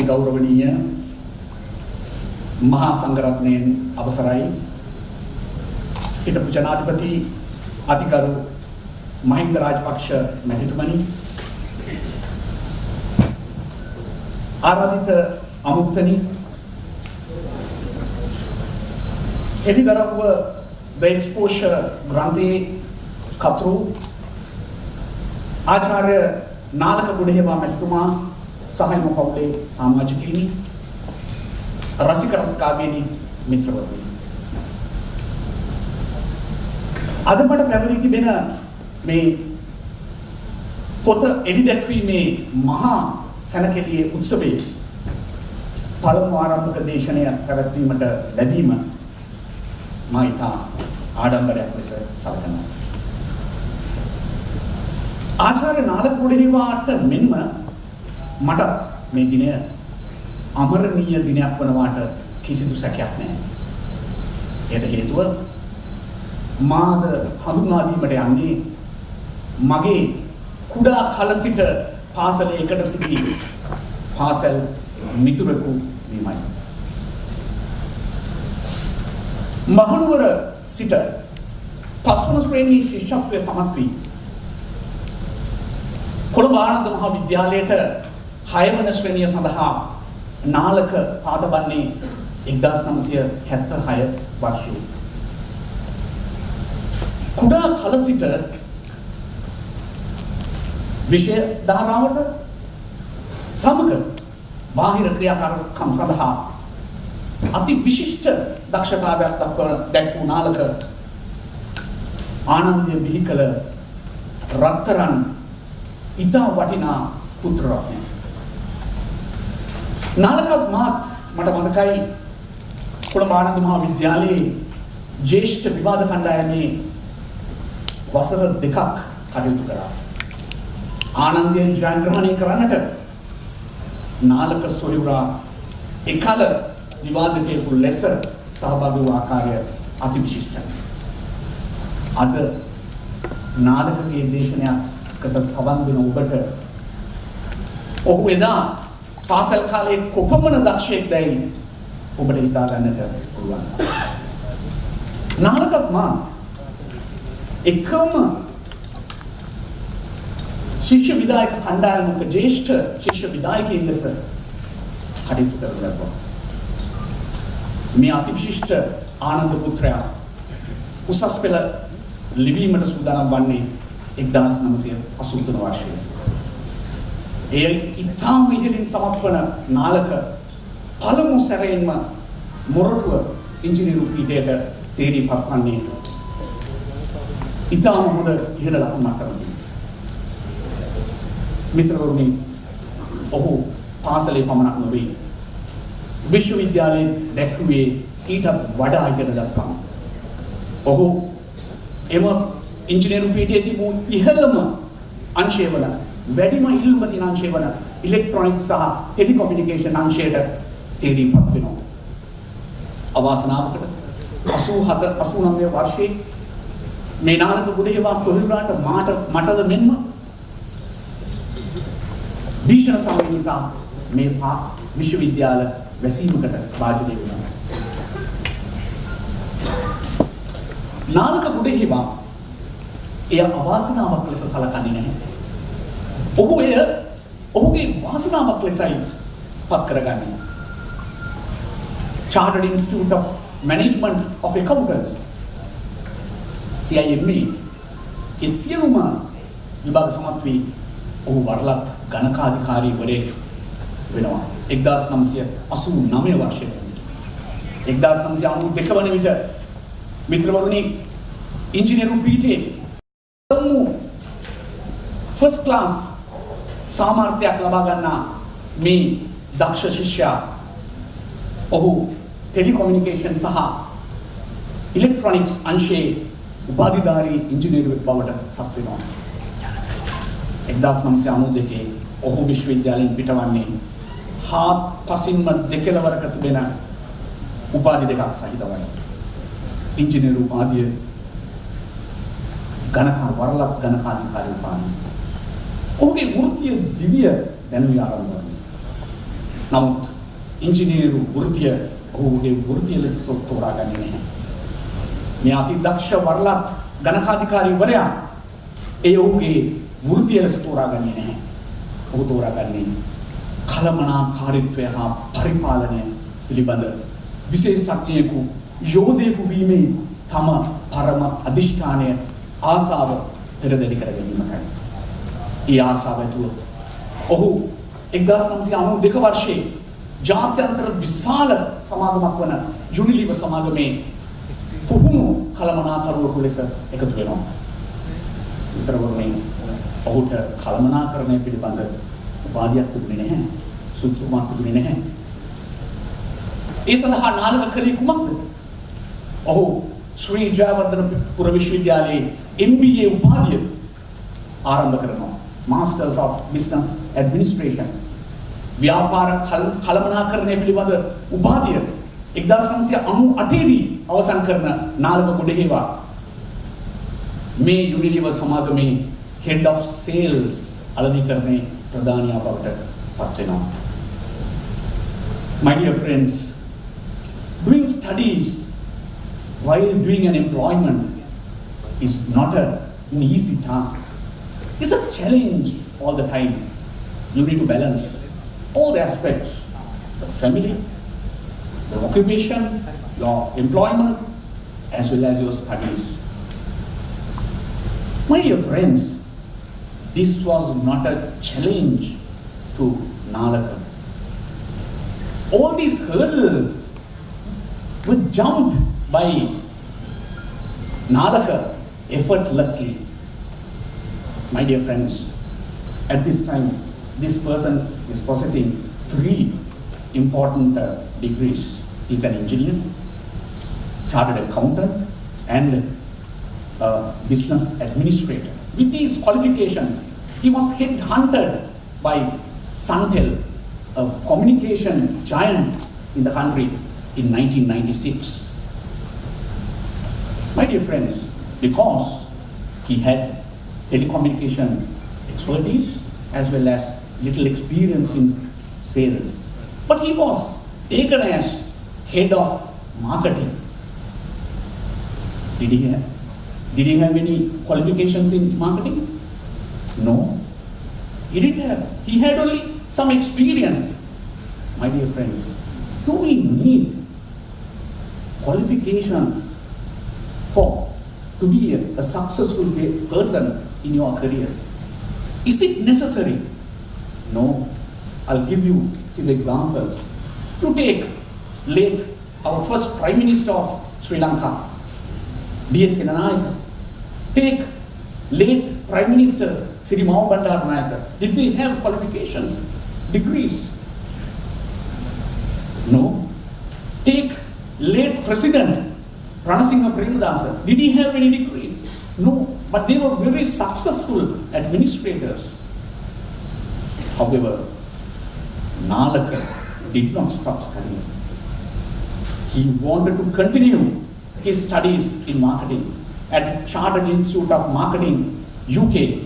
අතිගෞරවනීය මහා සංඝරත්නයන් අවසරයි හිටපු ජනාධිපති අතිගරු Mahinda Rajapaksa මැතිතුමනි ආරාධිත අමුත්තනි Helidarawwa the Exposure ග්‍රන්ථයේ කතෘ ආචාර්ය Nalaka Godahewa මැතිතුමා සහයම පවුලේ සමාජිකයිනි රසික රසිකාවේනි මිත්‍රවරුනි අද මට පැවරී තිබෙන මේ පොත එළි දැක්වීමේ මහා සැනකෙළියේ උත්සවයේ පළමු ආරම්භක දේශනය පැවැත්වීමට ලැබීම මා ඉතා ආඩම්බරයක් ලෙස සලකනවා. ආචාර්ය නාලක ගොඩහේවාට මෙන්ම මටත් මේ දිනය අමරණීය දිනයක් වනවාට කිසිදු සැකයක් නැහැ. ඒකට හේතුව මාද හඳුනා දීමට යන්නේ මගේ කුඩා කල සිට පාසලේ එකට සිටි පාසල් මිතුරෙකු වීමයි. මහනුවර සිට පස්වන ශ්‍රේණී ශිෂ්‍යත්වයේ සමත් වී කොළඹ ආනන්ද මහා විද්‍යාලයට 6 වන ශ්‍රේණිය සඳහා නාලක පාදබන්නේ 1976 වර්ෂයේ. කුඩා කල සිට විෂය ධාරාවට සමග බාහිර ක්‍රියාකාරකම් සඳහා අති විශිෂ්ට දක්ෂතාවයක් දැක්වූ නාලක ආනන්දය බිහි කළ රත්තරන් ඉතා වටිනා පුත්‍ර රත්නය. නාලකත් මාත් මට මතකයි කොළඹ ආනන්ද මහා විද්‍යාලයේ ජ්‍යෙෂ්ඨ විවාද කණ්ඩායමේ වසර 2ක් කටයුතු කරා. ආනන්දයෙන් ජයග්‍රහණය කරන්නට නාලක සොයුරා එකල විවාදකයෙකු ලෙස සහභාගී වූ ආකාරය අති විශිෂ්ටයි. අද නාලකගේ දේශනයකට සවන් දෙන ඔබට ඔහු එදා පාසල් කාලයේ කොපමණ දක්ෂයෙක් දැයි ඔබට හිතා ගන්නට පුළුවන්. නාලකත් මාත් එකම ශිෂ්‍ය විදායක කණ්ඩායමක ජ්‍යෙෂ්ඨ ශිෂ්‍ය විදායකයින් ලෙස කටයුතු කරන ලබනවා. මේ අති විශිෂ්ට ආනන්ද පුත්‍රයා උසස් පෙළ ලිවීමට සූදානම් වන්නේ 1983 වර්ෂයේ. ඒ ඉතාම ඉහළින් සමත් වන නාලක පළමු සැරේන්ම මොරටුව ඉංජිනේරු පීඨයට තේරීපත් වන්නේ ඉතාම හොඳ ඉහළ ලකුණු මට්ටමකින්. මිත්‍රවරුනි, ඔහු පාසලේ පමණක් නොවේ විශ්වවිද්‍යාලයේ දැක්වුවේ ඊටත් වඩා ඉහළ දස්කම්. ඔහු එම ඉංජිනේරු පීඨයේ තිබූ ඉහළම අංශය වන වැඩිම ඉල්ලුම තියෙන අංශය වන ඉලෙක්ට්‍රොනික්ස් සහ ටෙලිකොමියුනිකේෂන් අංශයට තේරීපත් වෙනවා. අවාසනාවකට 87 වර්ෂයේ මේ නාලක ගොඩහේවා සොහොයුරාට මටද මෙන්ම භීෂණ සමය නිසා මේ විශ්වවිද්‍යාල වැසීමකට වාජනය වුණා. නාලක ගොඩහේවා එය අවාසනාවක් ලෙස සලකන්නේ නැහැ. ඔහු එය ඔහුගේ වාසනාවක් ලෙසයි පත් කරගන්නේ. Chartered Institute of Management of Accountants CIMA ඒ සියලුම විභාග සමත් වී ඔහු වරලත් ගණකාධිකාරීවරයෙක් වෙනවා 1989 වර්ෂයේ. 1992 වන විට මිත්‍රවරුනි ඉංජිනේරු පීඨයේ ෆස්ට් ක්ලාස් සාමර්ථ්‍යයක් ලබා ගන්නා මේ දක්ෂ ශිෂ්‍යයා ඔහු ටෙලිකොමියුනිකේෂන් සහ ඉලෙක්ට්‍රොනික්ස් අංශයේ උපාධිධාරී ඉංජිනේරුවෙක් බවට පත් වෙනවා. 1992 ඔහු විශ්වවිද්‍යාලයෙන් පිටවන්නේ හාත්පසින්ම දෙකලවරක තිබෙන උපාධි දෙකක් සහිතවයි. ඉංජිනේරු උපාධිය වරලත් ගණකාධිකාරී උපාධිය. ඔහුගේ වෘත්තීය දිව්‍ය දැනුම ආරම්භ වුණා. නමුත් ඉංජිනේරු වෘත්තිය ඔහුගේ වෘත්තිය ලෙස තෝරාගන්නේ නැහැ. මේ අති දක්ෂ වරලත් ගණකාධිකාරීවරයා ඒ ඔහුගේ වෘත්තිය ලෙස තෝරාගන්නේ නැහැ. ඔහු තෝරාගන්නේ කළමනාකාරීත්වය හා පරිපාලනය පිළිබඳ විශේෂඥයෙකු යෝධයෙකු වීමේ තම පරම අධිෂ්ඨානය ආසාව පෙරදරි කර ගැනීමයි. ඒ ආසාව ඇතුව ඔහු 1992 වර්ෂයේ ජාත්‍යන්තර විශාල සමාගමක් වන යුනිලිවර් සමාගමේ පුහුණු කළමනාකරුවෙකු ලෙස එකතු වෙනවා. විතරවරුනේ ඔහුට කළමනාකරණය පිළිබඳ උපාධියක් තිබුණේ නැහැ. සුදුසුකමක් තිබුණේ නැහැ. ඒ සඳහා නාලක කලේ කුමක්ද? ඔහු ශ්‍රී ජයවර්ධනපුර විශ්වවිද්‍යාලයේ MBA උපාධිය ආරම්භ කරනවා. Masters of Business Administration ව්‍යාපාර කළමනාකරණය පිළිබඳ උපාධිය 1998 දී අවසන් කරන නාලක ගොඩහේවා මේ යුනිලිවර් සමාගමේ Head of Sales අලෙවිකරණයේ ප්‍රධානියා බවට පත් වෙනවා. My dear friends, doing studies while doing an employment is not an easy task. It's a challenge all the time. You need to balance all the aspects, the family, the occupation, your employment, as well as your studies. My dear friends, this was not a challenge to Nalaka. All these hurdles were jumped by Nalaka effortlessly. My dear friends, at this time, this person is possessing 3 important degrees. He's an engineer, chartered accountant, and a business administrator. With these qualifications, he was headhunted by Suntel, a communication giant in the country, in 1996. My dear friends, because he had telecommunication expertise as well as little experience in sales, but he was taken as head of marketing. Did he have any qualifications in marketing? No, he didn't have. He had only some experience. My dear friends, do we need qualifications to be a successful person in your career? Is it necessary? No. I'll give you some examples. To take late our first Prime Minister of Sri Lanka, D.S. Senanayaka. Take late Prime Minister Sirimao Bandaranaike. Did they have qualifications, degrees? No. Take late President Ranasinghe Premadasa. Did he have any degrees? No. But they were very successful administrators. However, Nalaka did not stop studying. He wanted to continue his studies in marketing. At Chartered Institute of Marketing, UK,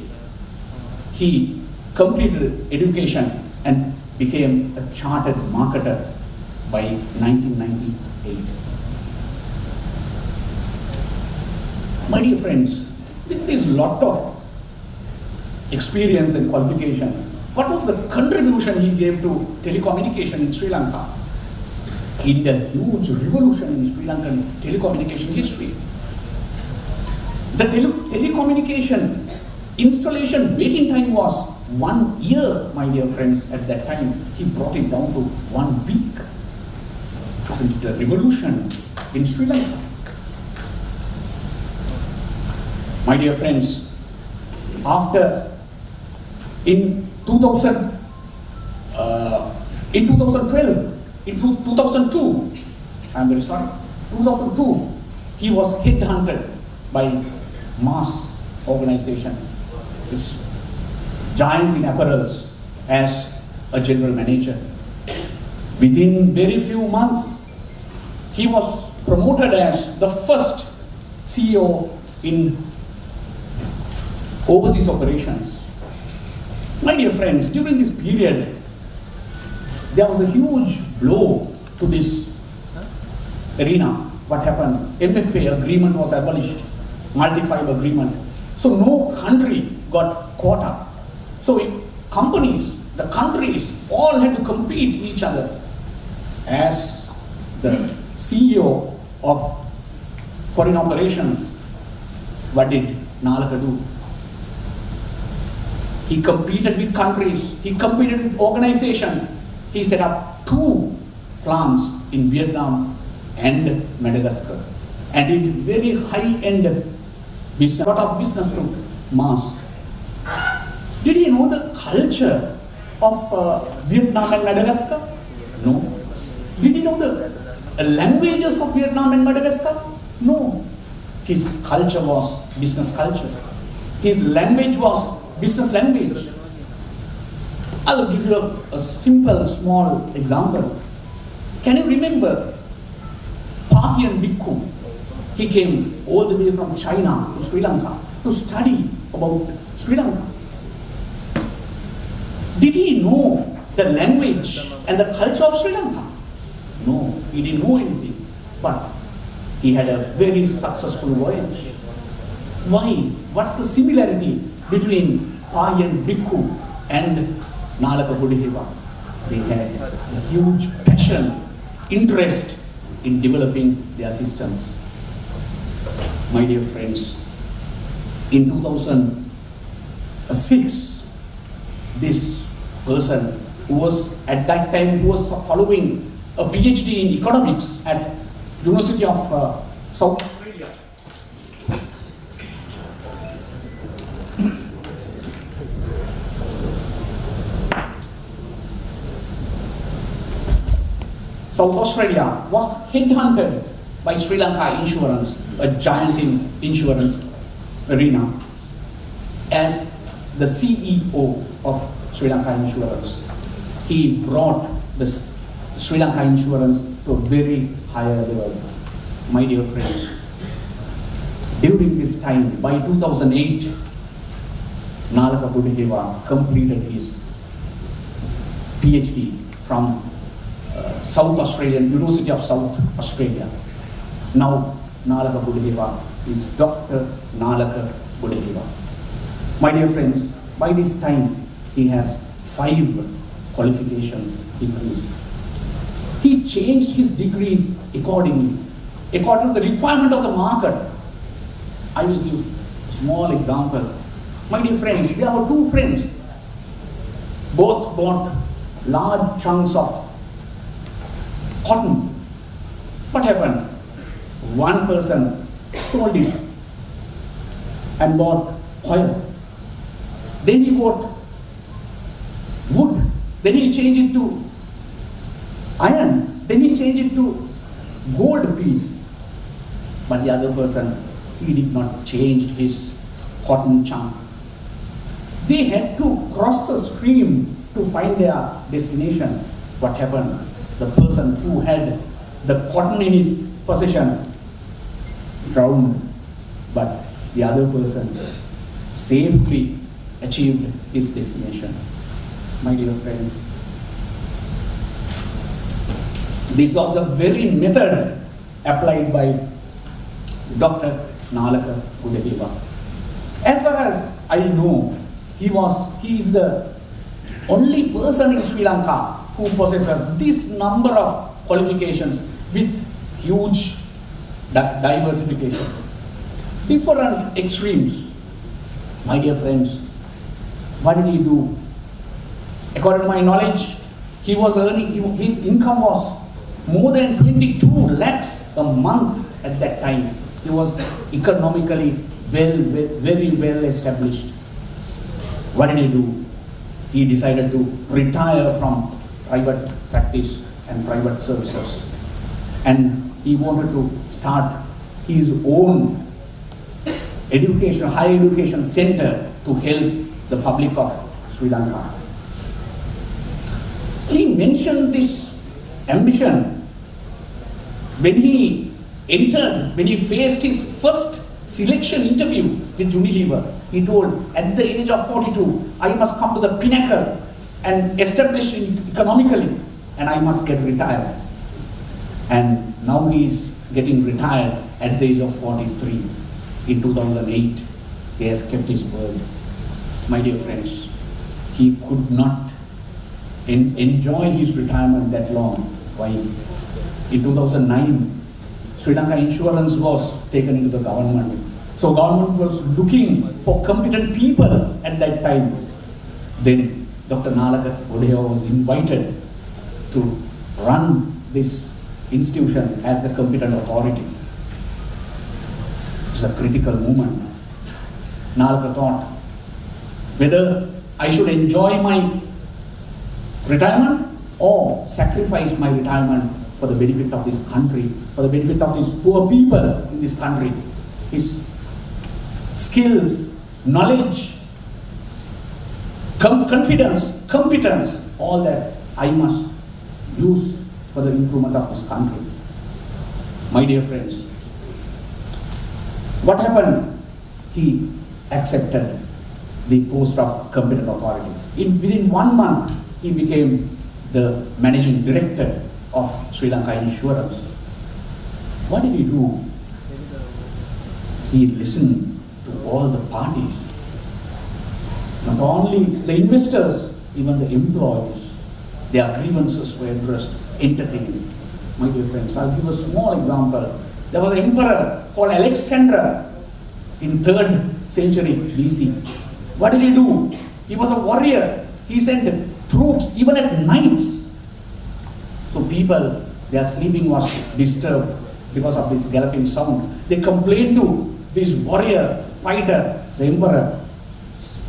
he completed education and became a chartered marketer by 1998. My dear friends, with this lot of experience and qualifications, what was the contribution he gave to telecommunication in Sri Lanka? He did a huge revolution in Sri Lankan telecommunication history. The telecommunication installation waiting time was 1 year, my dear friends, at that time. He brought it down to 1 week. Isn't it a revolution in Sri Lanka? My dear friends, after in 2002, I'm very sorry, 2002, he was headhunted by Mars organization. It's giant in apparels as a general manager. Within very few months, he was promoted as the first CEO in overseas operations. My dear friends, during this period, there was a huge blow to this arena. What happened? MFA agreement was abolished, multi-five agreement. So no country got caught up. So the countries all had to compete each other. As the CEO of foreign operations, what did Nalaka do? He competed with countries, he competed with organizations. He set up 2 plants in Vietnam and Madagascar and did very high-end business, a lot of business to mass. Did he know the culture of Vietnam and Madagascar? No. Did he know the languages of Vietnam and Madagascar? No. His culture was business culture. His language was business language. I'll give you a simple, small example. Can you remember Pahian Bhikkhu? He came all the way from China to Sri Lanka to study about Sri Lanka. Did he know the language and the culture of Sri Lanka? No, he didn't know anything. But he had a very successful voyage. Why? What's the similarity between Pahian Bhikkhu and Nalaka Godahewa? They had a huge passion, interest in developing their systems. My dear friends, in 2006, this person who was at that time following a PhD in economics at University of South Australia. South Australia was headhunted by Sri Lanka Insurance, a giant in insurance arena, as the CEO of Sri Lanka Insurance. He brought the Sri Lanka Insurance to a very higher level. My dear friends, during this time, by 2008, Nalaka Godahewa completed his PhD from South Australian, University of South Australia. Now, Nalaka Godahewa is Dr. Nalaka Godahewa. My dear friends, by this time, he has 5 qualifications, degrees. He changed his degrees accordingly, according to the requirement of the market. I will give a small example. My dear friends, there were 2 friends. Both bought large chunks of cotton. What happened? One person sold it and bought oil. Then he bought wood. Then he changed it to iron. Then he changed it to gold piece. But the other person, he did not change his cotton chunk. They had to cross the stream to find their destination. What happened? The person who had the cotton in his possession drowned, but the other person safely achieved his destination. My dear friends, this was the very method applied by Dr. Nalaka Godahewa. As far as I know, he is the only person in Sri Lanka who possesses this number of qualifications with huge diversification. Different extremes. My dear friends, what did he do? According to my knowledge, he was earning, his income was more than 22 lakhs a month at that time. He was economically very well established. What did he do? He decided to retire from private practice and private services. And he wanted to start his own higher education center to help the public of Sri Lanka. He mentioned this ambition when he faced his first selection interview with Unilever. He told, at the age of 42, I must come to the pinnacle and establish it economically. and I must get retired. And now he is getting retired at the age of 43. In 2008, he has kept his word. My dear friends, he could not enjoy his retirement that long. Why? In 2009, Sri Lanka Insurance was taken into the government. So government was looking for competent people at that time. Then Dr. Nalaka Godahewa was invited to run this institution as the competent authority. It's a critical moment. Nalaka thought whether I should enjoy my retirement or sacrifice my retirement for the benefit of this country, for the benefit of these poor people in this country. His skills, knowledge, confidence, competence, all that I must use for the improvement of this country. My dear friends, what happened? He accepted the post of competent authority. Within 1 month, he became the managing director of Sri Lanka Insurance. What did he do? He listened to all the parties. Not only the investors, even the employees. Their grievances were addressed, entertained. My dear friends, I'll give a small example. There was an emperor called Alexander in 3rd century BC. What did he do? He was a warrior. He sent troops even at nights. So people, their sleeping was disturbed because of this galloping sound. They complained to this warrior, fighter, the emperor,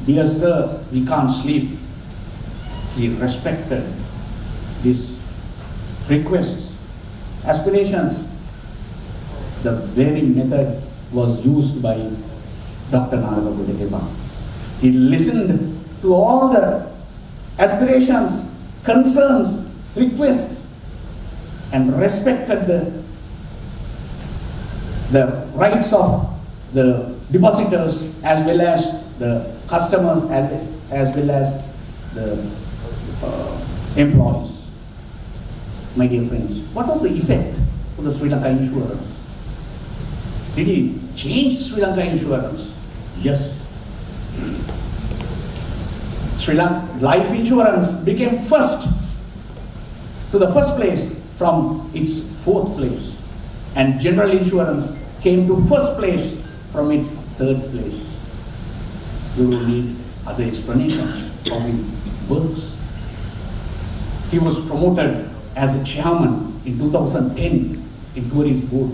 "Dear sir, we can't sleep." He respected these requests, aspirations. The very method was used by Dr. Nalaka Godahewa. He listened to all the aspirations, concerns, requests, and respected the rights of the depositors as well as the customers as well as the employees. My dear friends, what was the effect of the Sri Lanka Insurance? Did he change Sri Lanka Insurance? Yes. Sri Lanka life insurance became first to the first place from its 4th place, and general insurance came to first place from its 3rd place. We will need other explanations how it works. He was promoted as a chairman in 2010 into his board.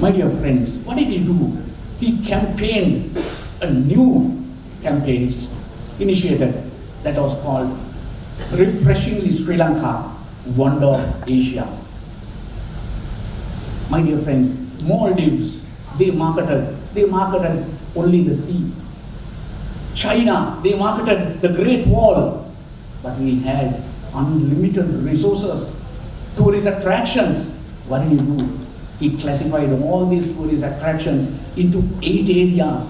My dear friends, what did he do? He campaigned a new campaign initiated that was called Refreshingly Sri Lanka, Wonder of Asia. My dear friends, Maldives, they marketed only the sea. China, they marketed the Great Wall, but we had unlimited resources, tourist attractions. What did he do? He classified all these tourist attractions into 8 areas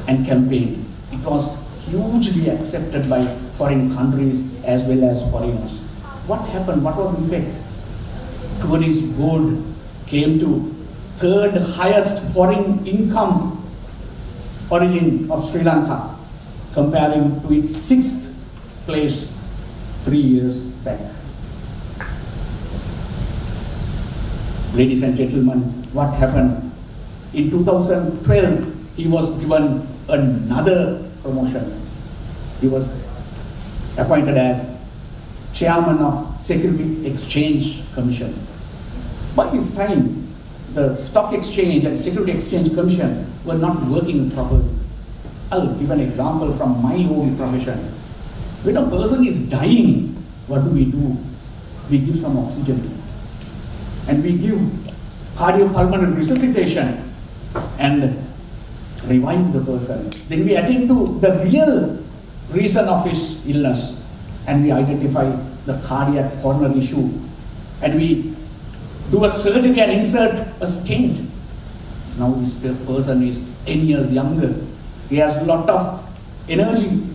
and campaigned. It was hugely accepted by foreign countries as well as foreigners. What happened? What was the effect? Tourist board came to 3rd highest foreign income origin of Sri Lanka, comparing to its 6th place 3 years back. Ladies and gentlemen, what happened? In 2012, he was given another promotion. He was appointed as chairman of Security Exchange Commission. By this time, the Stock Exchange and Security Exchange Commission were not working properly. I'll give an example from my own profession. When a person is dying, what do? We give some oxygen. And we give cardiopulmonary resuscitation and revive the person. Then we attend to the real reason of his illness and we identify the cardiac coronary issue. And we do a surgery and insert a stent. Now this person is 10 years younger. He has a lot of energy,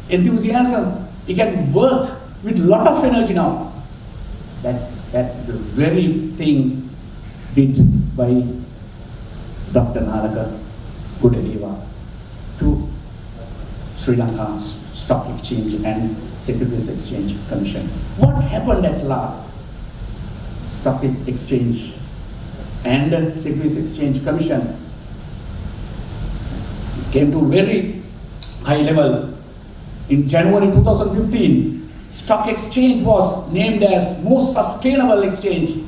enthusiasm. He can work with lot of energy now. That the very thing did by Dr. Nalaka Godahewa to Sri Lanka's Stock Exchange and Securities Exchange Commission. What happened at last? Stock Exchange and Securities Exchange Commission came to very high level. In January 2015, Stock Exchange was named as most sustainable exchange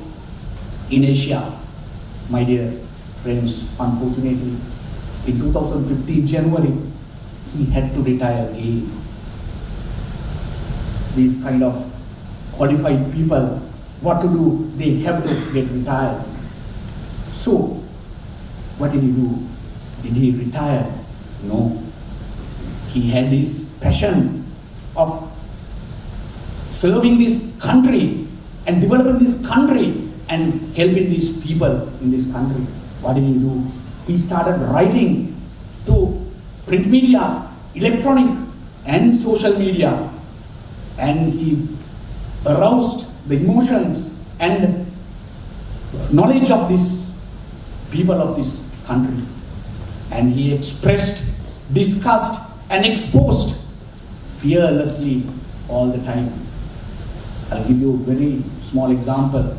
in Asia. My dear friends, unfortunately, in 2015 January, he had to retire again. These kind of qualified people, what to do? They have to get retired. So, what did he do? Did he retire? No. He had this passion of serving this country and developing this country and helping these people in this country. What did he do? He started writing to print media, electronic and social media, and he aroused the emotions and knowledge of these people of this country, and he expressed, discussed and exposed fearlessly all the time. I'll give you a very small example.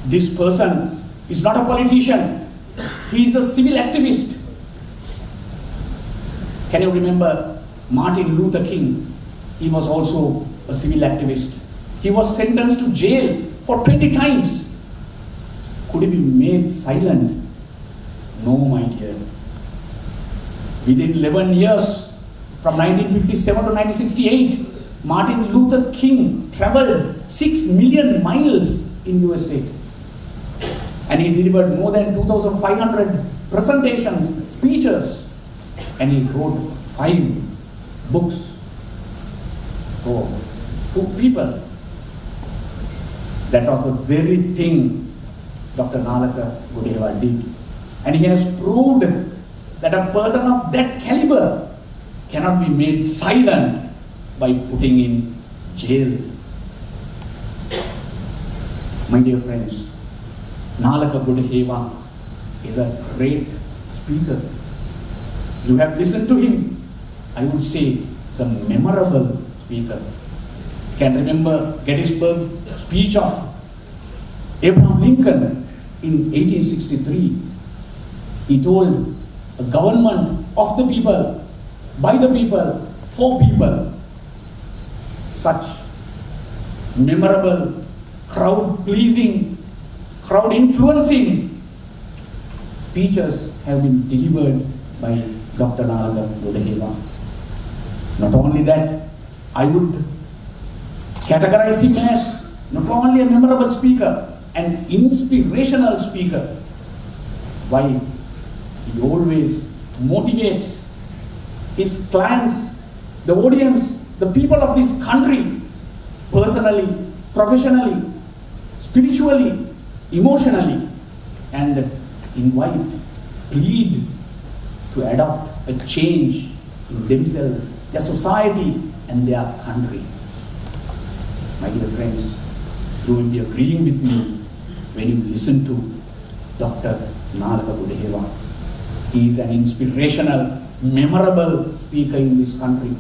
This person is not a politician. He is a civil activist. Can you remember Martin Luther King? He was also a civil activist. He was sentenced to jail for 20 times. Could he be made silent? No, my dear. Within 11 years, from 1957 to 1968, Martin Luther King traveled 6 million miles in USA. And he delivered more than 2,500 presentations, speeches, and he wrote 5 books for 2 people. That was the very thing Dr. Nalaka Godahewa did. And he has proved that a person of that caliber cannot be made silent by putting in jails. My dear friends, Nalaka Godahewa is a great speaker. You have listened to him. I would say he's a memorable speaker. You can remember Gettysburg speech of Abraham Lincoln in 1863. He told a government of the people, by the people, for people. Such memorable, crowd-pleasing, crowd-influencing speeches have been delivered by Dr. Nalaka Godahewa. Not only that, I would categorize him as not only a memorable speaker, an inspirational speaker. Why? He always motivates his clients, the audience, the people of this country, personally, professionally, spiritually, emotionally, and invite, plead to adopt a change in themselves, their society, and their country. My dear friends, you will be agreeing with me when you listen to Dr. Nalaka Godahewa. He is an inspirational, memorable speaker in this country.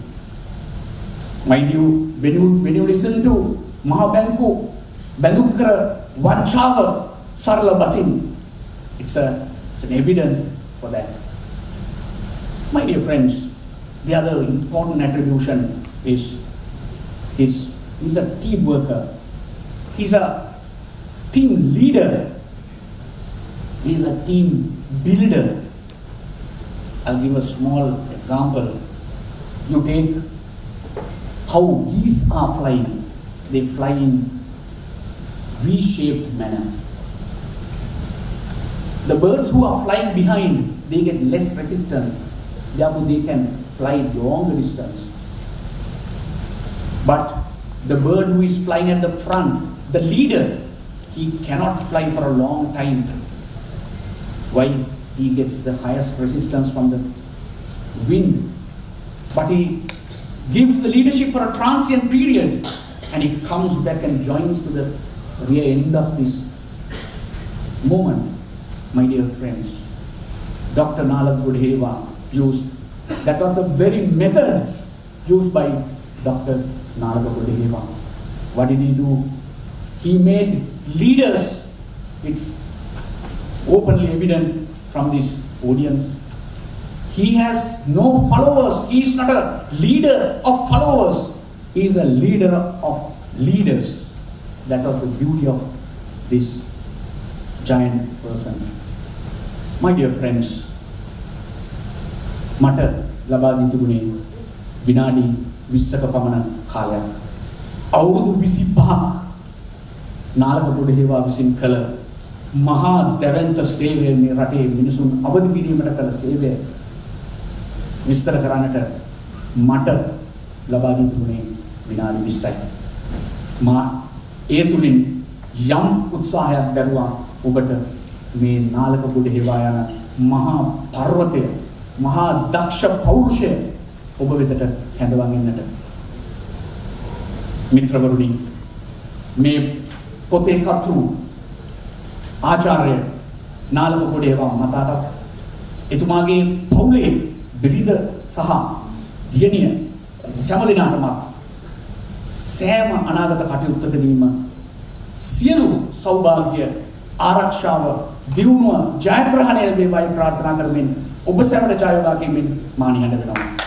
Mind you, when you listen to Mahabanku, Bandukra, Vanchava, Sarla Basin, it's an evidence for that. My dear friends, the other important attribution is he's a team worker. He's a team leader. He's a team builder. I'll give a small example. You take how geese are flying. They fly in V-shaped manner. The birds who are flying behind, they get less resistance. Therefore, they can fly longer distance. But the bird who is flying at the front, the leader, he cannot fly for a long time. Why? He gets the highest resistance from the wind. But he gives the leadership for a transient period. and he comes back and joins to the rear end of this moment. My dear friends, Dr. Nalaka Godahewa used, that was the very method used by Dr. Nalaka Godahewa. What did he do? He made leaders. It's openly evident from this audience. He has no followers. He is not a leader of followers. He is a leader of leaders. That was the beauty of this giant person. My dear friends, මට ලබා දී තිබුණේ විනාඩි 20ක පමණ කාලයක්. අවුරුදු 25ක් නාලක ගොඩහේවා විසින් කළ මහා දැවැන්ත සේවය, මේ රටේ මිනිසුන් අවදි කිරීමට කළ සේවය විස්තර කරන්නට මට ලබා දී තිබුණේ විනාඩි 20යි. මා ඒ තුලින් යම් උත්සාහයක් දරුවා ඔබට මේ නාලක ගොඩහේවා යන මහා පර්වතය, මහා දක්ෂ පෞරුෂය ඔබ වෙතට කැඳවන්නට. මිත්‍රවරුනි, මේ පොතේ කතෘ ආචාර්ය නාලක ගොඩහේවා මහතාටත් එතුමාගේ පවුලේ බිරිඳ සහ දියණිය සෑම දිනකටමත් සෑම අනාගත කටයුත්තකදීම සියලු සෞභාග්‍ය, ආරක්ෂාව, දියුණුව, ජයග්‍රහණය ලැබේවායි ප්‍රාර්ථනා කරමින් ඔබ සැමට ජය වේවා කියමින් මා නිහඬ වෙනවා.